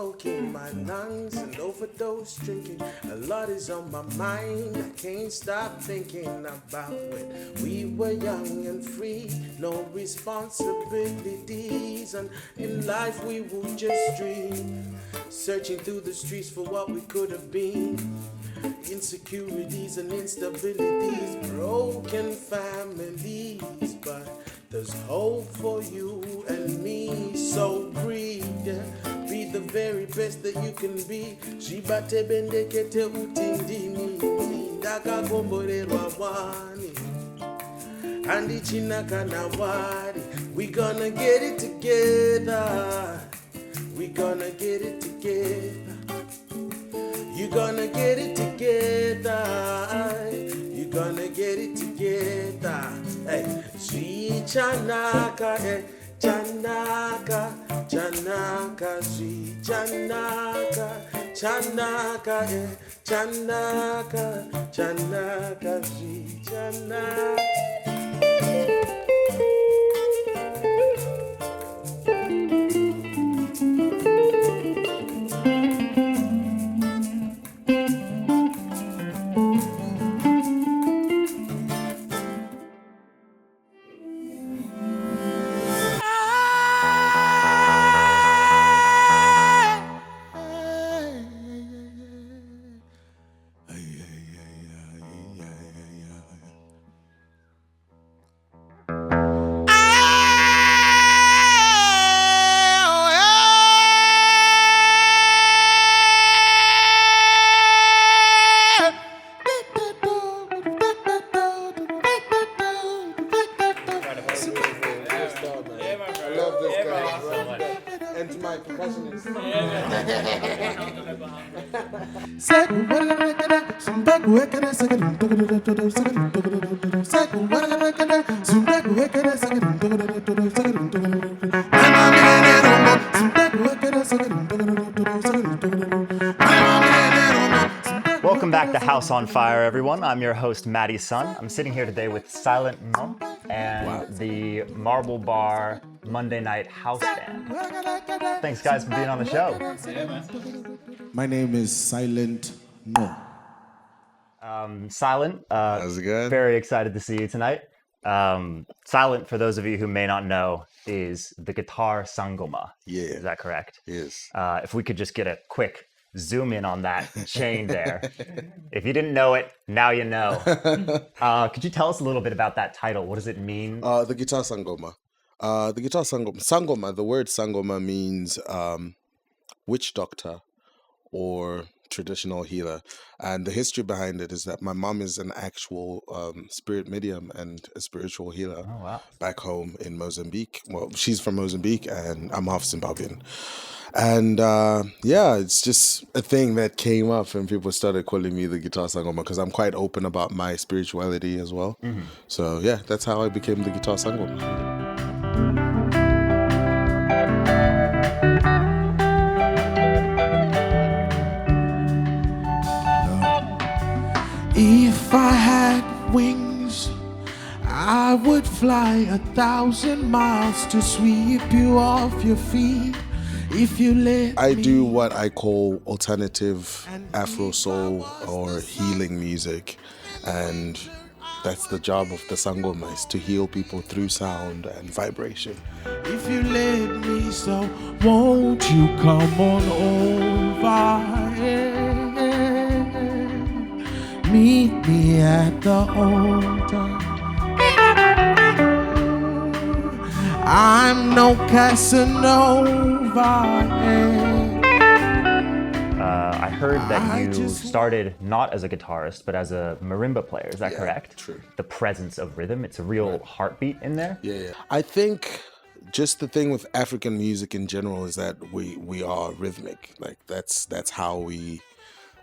choking my lungs and overdose drinking. A lot is on my mind. I can't stop thinking about when we were young and free. No responsibilities, and in life we would just dream. Searching through the streets for what we could have been. Insecurities and instabilities, broken families, but there's hope for you and me. So breathe, be the very best that you can be. Shibate bendekete utindini, ndaka gomborelwa wani, andi Chanaka na wari. We gonna get it together. We gonna get it together. You gonna get it together. You gonna get it together. Hey, sweet Chanaka, hey, Chanaka, Chanaka, sweet Chanaka, Chanaka, hey, Chanaka, Chanaka, sweet Chanaka. Welcome back to House on Fire, everyone. I'm your host, Maddie's son. I'm sitting here today with Sylent Nqo and the Marble Bar Monday Night House Band. Thanks, guys, for being on the show. My name is Sylent Nqo. Sylent, how's it going? Very excited to see you tonight. Sylent, for those of you who may not know, is the guitar sangoma. Yeah. Is that correct? Yes. If we could just get a quick zoom in on that chain there. If you didn't know it, now you know. Could you tell us a little bit about that title? What does it mean? The guitar sangoma. Sangoma, the word sangoma means witch doctor or traditional healer. And the history behind it is that my mom is an actual spirit medium and a spiritual healer back home in Mozambique. Well, she's from Mozambique and I'm half Zimbabwean. And it's just a thing that came up and people started calling me the guitar sangoma because I'm quite open about my spirituality as well. Mm-hmm. So yeah, that's how I became the guitar sangoma. If I had wings, I would fly 1,000 miles to sweep you off your feet. If you let I do what I call alternative Afro soul or healing music, and that's the job of the sangoma, is to heal people through sound and vibration. If you let me, so won't you come on over? Meet me at the altar. I'm no Casanova. I heard that you started not as a guitarist, but as a marimba player. Is that correct? True. The presence of rhythm, it's a real heartbeat in there. Yeah. I think just the thing with African music in general is that we are rhythmic. Like that's how we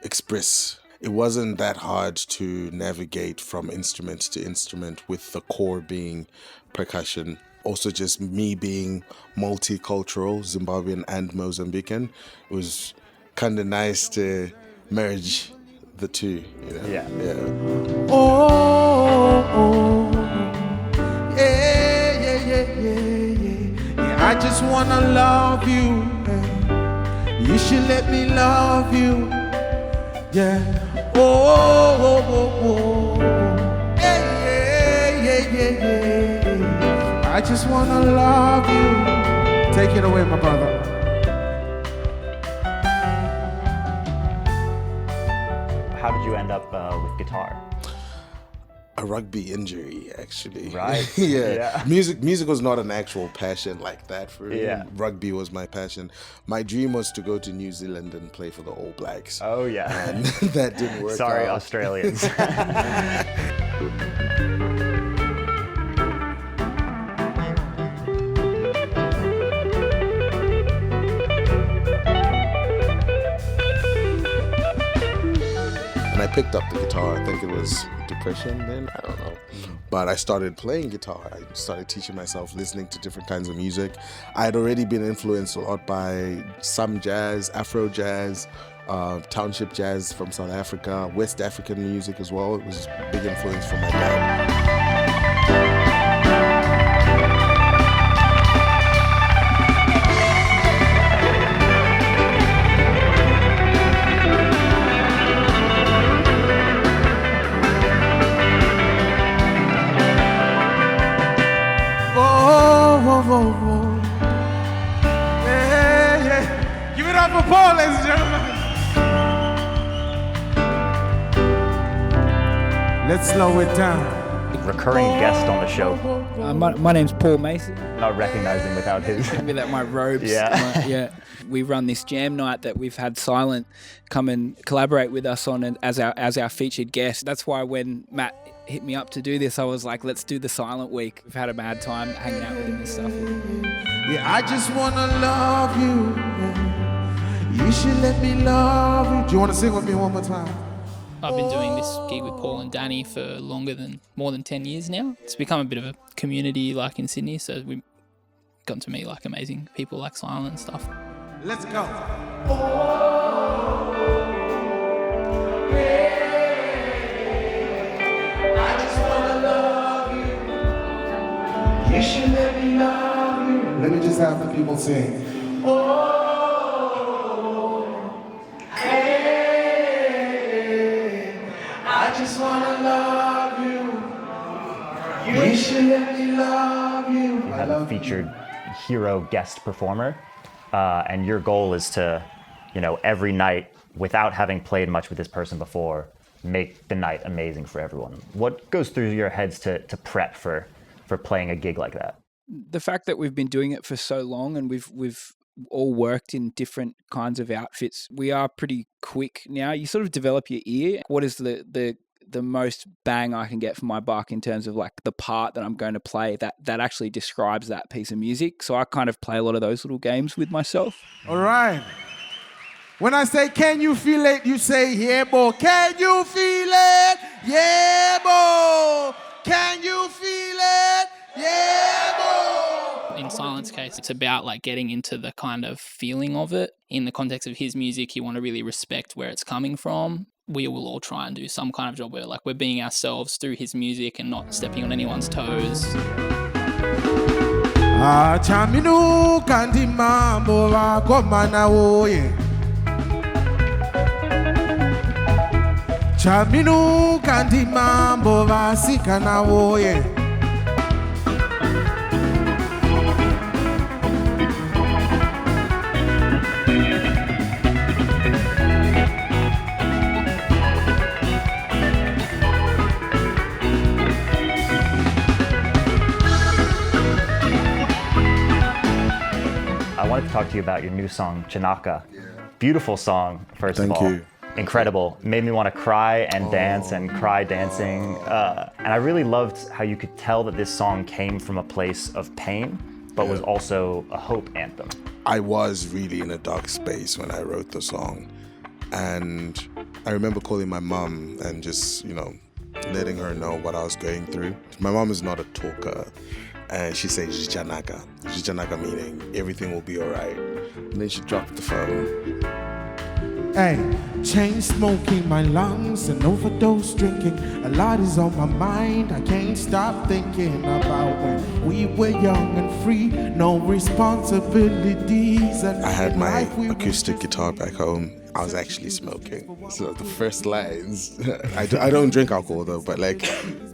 express. It wasn't that hard to navigate from instrument to instrument with the core being percussion. Also just me being multicultural, Zimbabwean and Mozambican, it was kind of nice to merge the two, you know? Yeah. Yeah. I just wanna love you. You should let me love you. Yeah. Oh. Yeah. I just wanna love you. Take it away, my brother. How did you end up with guitar? A rugby injury, actually. Right. Yeah. Music was not an actual passion like that for me. Yeah. Rugby was my passion. My dream was to go to New Zealand and play for the All Blacks. Oh, yeah. And that didn't work Sorry, out. Australians. And I picked up the guitar. I think it was depression then, I don't know. But I started playing guitar. I started teaching myself, listening to different kinds of music. I had already been influenced a lot by some jazz, Afro jazz, township jazz from South Africa, West African music as well. It was a big influence from my dad. Yeah. Give it up for Paul, ladies and gentlemen. Let's slow it down. Recurring guest on the show. My name's Paul Mason. Not recognizing without his. Without my robes. Yeah. Yeah. We run this jam night that we've had Sylent come and collaborate with us on as our featured guest. That's why when Matt hit me up to do this, I was like, let's do the Sylent Week. We've had a mad time hanging out with him and stuff. Yeah, I just wanna love you. You should let me love you. Do you wanna sing with me one more time? I've been doing this gig with Paul and Danny for more than 10 years now. It's become a bit of a community like in Sydney, so we've gotten to meet like amazing people like Sylent and stuff. Let's go. I just wanna love you. You should let me love you. Let me just have the people sing. I just wanna love you. You should let me love you. You have a featured hero guest performer, and your goal is to, every night, without having played much with this person before, make the night amazing for everyone. What goes through your heads to prep for playing a gig like that? The fact that we've been doing it for so long and we've all worked in different kinds of outfits, we are pretty quick now. You sort of develop your ear. What is the most bang I can get for my buck in terms of like the part that I'm going to play that actually describes that piece of music? So I kind of play a lot of those little games with myself. All right. When I say, can you feel it? You say, yeah, boy. Can you feel it? Yeah, boy. Can you feel it? Yeah, boy. In Sylent's case, it's about like getting into the kind of feeling of it. In the context of his music, you want to really respect where it's coming from. We will all try and do some kind of job where like we're being ourselves through his music and not stepping on anyone's toes. Chaminu kandi mambo wako mana woye. Chaminu kandi mambo vasikana woye. I wanted to talk to you about your new song, Chanaka. Beautiful song, first of all. Thank you. Incredible. Made me want to cry and dance and cry dancing. And I really loved how you could tell that this song came from a place of pain, but was also a hope anthem. I was really in a dark space when I wrote the song. And I remember calling my mom and just, letting her know what I was going through. My mom is not a talker. And she said, Chanaka. Chanaka meaning everything will be all right. And then she dropped the phone. Hey, Chain smoking my lungs and overdose drinking. A lot is on my mind, I can't stop thinking about when we were young and free, no responsibilities. And I had my life we were acoustic just guitar back home. I was actually smoking. So the first lines, I don't drink alcohol though, but like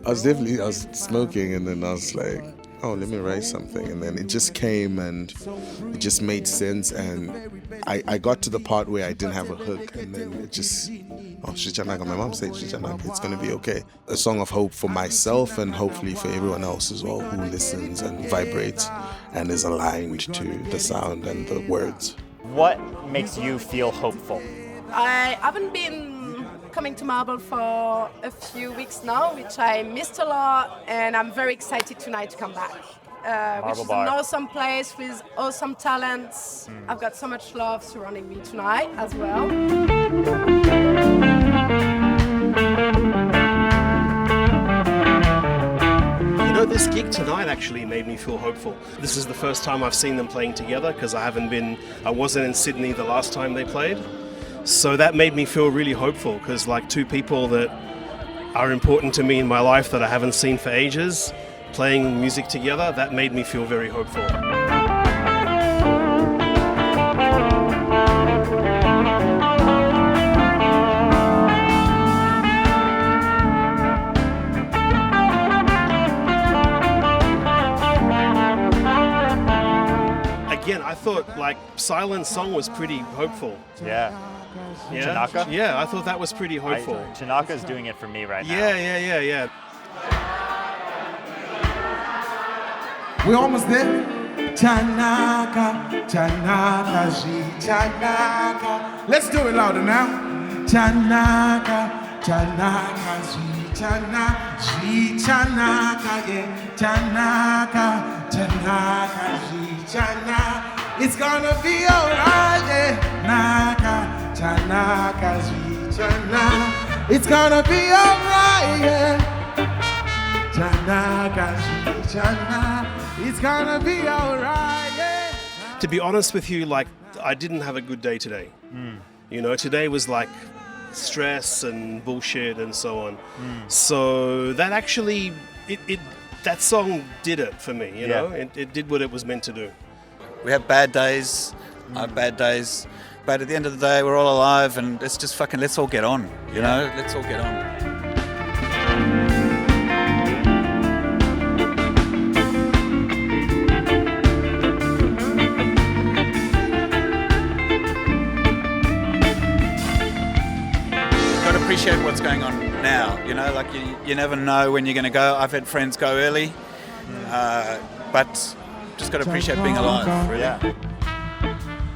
I was smoking, and then I was like, oh, let me write something. And then it just came and it just made sense. And I got to the part where I didn't have a hook, and then it just, oh, Chanaka, my mom said, Chanaka, it's going to be okay. A song of hope for myself and hopefully for everyone else as well who listens and vibrates and is aligned to the sound and the words. What makes you feel hopeful? I haven't been coming to Marble for a few weeks now, which I missed a lot, and I'm very excited tonight to come back. Which is an awesome place with awesome talents. I've got so much love surrounding me tonight as well. You know, this gig tonight actually made me feel hopeful. This is the first time I've seen them playing together because I wasn't in Sydney the last time they played. So that made me feel really hopeful because like two people that are important to me in my life that I haven't seen for ages, playing music together, that made me feel very hopeful. Again, I thought like Sylent's song was pretty hopeful. Yeah. Chanaka? Yeah, I thought that was pretty hopeful. Chanaka's doing it for me right now. Yeah. We're almost there. Chanaka, Chanaka, Chanaka. Let's do it louder now. Chanaka, Chanaka, Chanaka, yeah. Chanaka, Chanaka, Chanaka. It's gonna be alright, yeah. Naka, Chanaka, Chanaka. It's gonna be alright, yeah. Chanaka, Chanaka. It's gonna be alright, yeah. To be honest with you, like, I didn't have a good day today. You know, today was like stress and bullshit and so on. So that actually, that song did it for me, you know? It did what it was meant to do. We have bad days, I have bad days, but at the end of the day, we're all alive, and it's just fucking, let's all get on, you know? Let's all get on. Appreciate what's going on now, you know, like you never know when you're going to go. I've had friends go early, but just got to appreciate being alive, really. Yeah.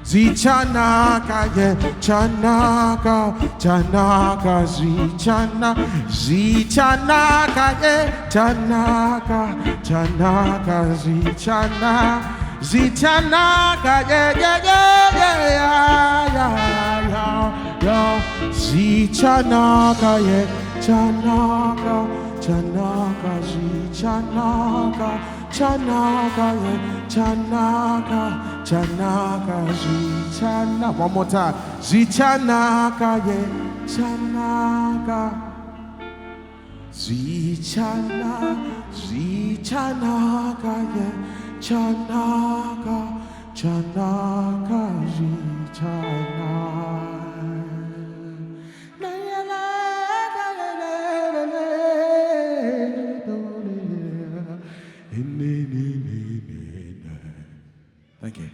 Chanaka, yeah, Chanaka, Chanaka, Chanaka, yeah, Chanaka, Chanaka, Chanaka, yeah, Chanaka, yeah, Chanaka, Chanaka, Chanaka, Chanaka, yeah, Chanaka, Chanaka, Chanaka. One more time. Chanaka, yeah, Chanaka. Chanaka, yeah, Chanaka, Chanaka, Chanaka. Thank you.